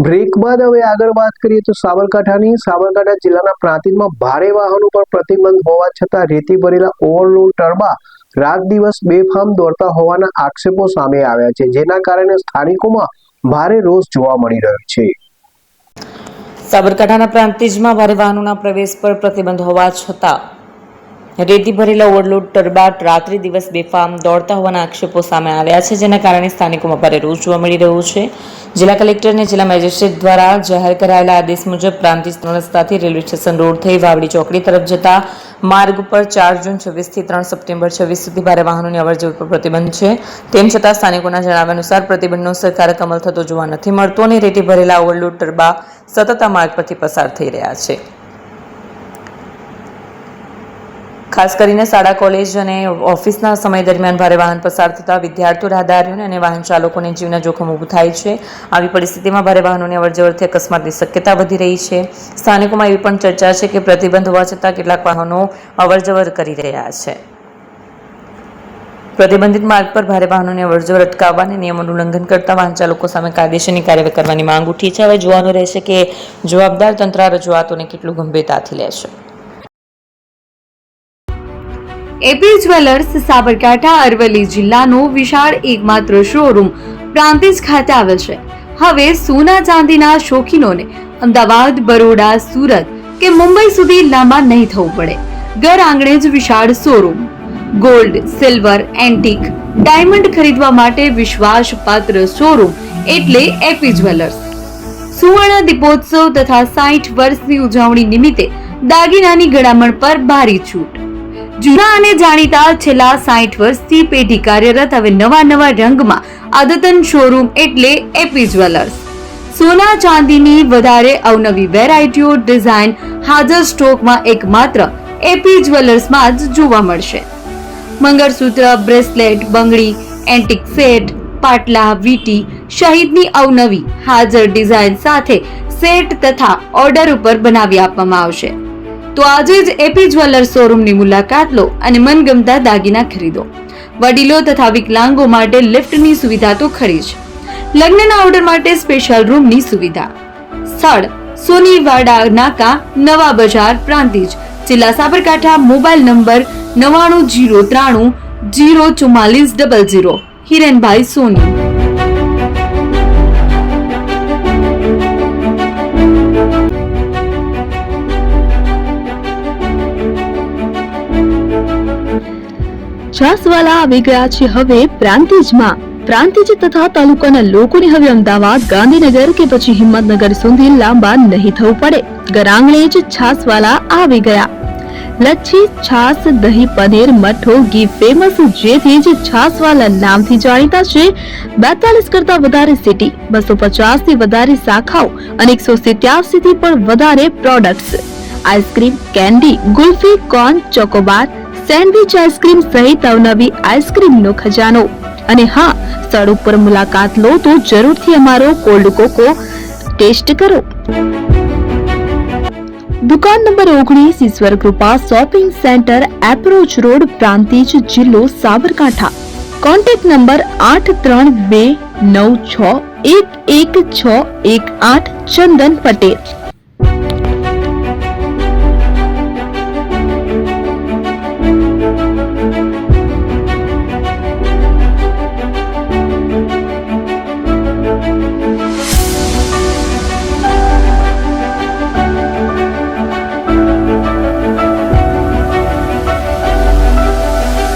Break બાદ હવે આગળ વાત કરીએ તો સાબરકાંઠા જિલ્લાના પ્રાંતિજમાં ભારે વાહનો પર પ્રતિબંધ હોવા છતાં રેતી ભરેલા ઓવરલોડ ટર્બા રાત દિવસ બેફામ દોડતા હોવાના આક્ષેપો સામે આવ્યા છે, જેના કારણે સ્થાનિકોમાં ભારે રોષ જોવા મળી રહ્યો છે। સાબરકાંઠાના પ્રાંતિજમાં ભારે વાહનોના પ્રવેશ પર પ્રતિબંધ હોવા છતાં રેતી ભરેલા ઓવરલોડ ટર્બા રાત્રિ દિવસ બેફામ દોડતા હોવાના આક્ષેપો સામે આવ્યા છે, જેના કારણે સ્થાનિકોમાં ભારે રોષ જોવા મળી રહ્યો છે। જિલ્લા કલેક્ટર અને જિલ્લા મેજિસ્ટ્રેટ દ્વારા જાહેર કરાયેલા આદેશ મુજબ પ્રાંતિજ 3 રસ્તાથી રેલવે સ્ટેશન રોડ થઈ વાવડી ચોકડી તરફ જતા માર્ગ ઉપર 4 જૂન 26 થી 3 સપ્ટેમ્બર 26 સુધી ભારે વાહનોની અવરજવર પર પ્રતિબંધ છે। તેમ છતાં સ્થાનિકોના જણાવ્યા અનુસાર પ્રતિબંધનો અસરકારક અમલ થતો જોવા નથી મળતો અને રેતી ભરેલા ઓવરલોડ ટર્બા સતત આ માર્ગ પરથી પસાર થઈ રહ્યા છે। ખાસ કરીને શાળા, કોલેજ અને ઓફિસના સમય દરમિયાન ભારે વાહન પસાર થતા વિદ્યાર્થીઓ, રાહદારીઓને અને વાહન ચાલકોને જીવના જોખમ ઊભું થાય છે। આવી પરિસ્થિતિમાં ભારે વાહનોની અવરજવરથી અકસ્માતની શક્યતા વધી રહી છે। સ્થાનિકોમાં એવી પણ ચર્ચા છે કે પ્રતિબંધ હોવા છતાં કેટલાક વાહનો અવરજવર કરી રહ્યા છે। પ્રતિબંધિત માર્ગ પર ભારે વાહનોની અવરજવર અટકાવવા અને નિયમોનું ઉલ્લંઘન કરતા વાહન ચાલકો સામે કાયદેસરની કાર્યવાહી કરવાની માંગ ઉઠી છે। હવે જોવાનું રહેશે કે જવાબદાર તંત્ર આ રજૂઆતોને કેટલું ગંભીરતાથી લેશે। એપી જ્વેલર્સ સાબરકાંઠા અરવલ્લી જિલ્લાનો વિશાળ એકમાત્ર શોરૂમ પ્રાંતિજ ખાતે આવેલ છે। હવે સોના ચાંદીના શોખીનોને અમદાવાદ, બરોડા, સુરત કે મુંબઈ સુધી લાંબા નહીં થવું પડે। ઘર આંગણે જ વિશાળ showroom. Gold, silver, antique, diamond ખરીદવા માટે વિશ્વાસપાત્ર શોરૂમ એટલે એપી જ્વેલર્સ। સુવર્ણ દીપોત્સવ તથા 60 વર્ષની ઉજવણી નિમિત્તે દાગીનાની ગળામણ પર ભારી છૂટ। જૂના અને જાણીતા છેલ્લા 60 વર્ષથી પેઢી કાર્યરત હવે નવા રંગમાં અદ્યતન શોરૂમ એટલે એપી જ્વેલર્સ। સોના ચાંદીની વધારે અવનવી વેરાયટીઓ, ડિઝાઇન હાજર સ્ટોકમાં એકમાત્ર એપી જ્વેલર્સમાં જ જોવા મળશે। મંગળસૂત્ર, બ્રેસલેટ, બંગડી, એન્ટિક સેટ, પાટલા, વીટી સહિતની અવનવી હાજર ડિઝાઇન સાથે સેટ તથા ઓર્ડર ઉપર બનાવી આપવામાં આવશે। તો આજે જ એપી જ્વેલર્સ શોરૂમની મુલાકાત લો અને મનગમતા દાગીના ખરીદો। વડીલો તથા વિકલાંગો માટે લિફ્ટની સુવિધા તો ખરી જ, લગ્નના ઓર્ડર માટે સ્પેશિયલ રૂમની સુવિધા। સ્થળ સોનીવાડા નાકા, નવા બજાર, પ્રાંતિજ, જિલ્લા સાબરકાંઠા। Mobile number 9903 04400। હિરેનભાઈ સોની। છાસવાલા આવી ગયા છે હવે પ્રાંતિજમાં। પ્રાંતિજ તથા તાલુકાના લોકોને હવે અમદાવાદ, ગાંધીનગર કે પછી હિંમતનગર સુધી લાંબા નહીં થવું પડે। ઘર આંગણે જ છાસવાલા આવી ગયા। લચ્છી, છાસ, દહીં, પનીર, મઠો, ઘી ફેમસ, જેથી જ છાસવાલા નામથી જાણીતા છે। 42 કરતા વધારે સિટી, 250 થી વધારે શાખાઓ અને 187 થી પણ વધારે products. Ice cream, candy, kulfi, corn, Chocobar, sandwich ice cream સહિત અવનવી આઈસ્ક્રીમનો ખજાનો। અને હા, સ્થળ ઉપર મુલાકાત લો તો જરૂરથી અમારો કોલ્ડ કોકો ટેસ્ટ કરો। દુકાન નંબર 19, Ishwar Krupa shopping centre, approach road, Prantij, જિલ્લો સાબરકાંઠા। Contact number 8329611618 Chandan Patel.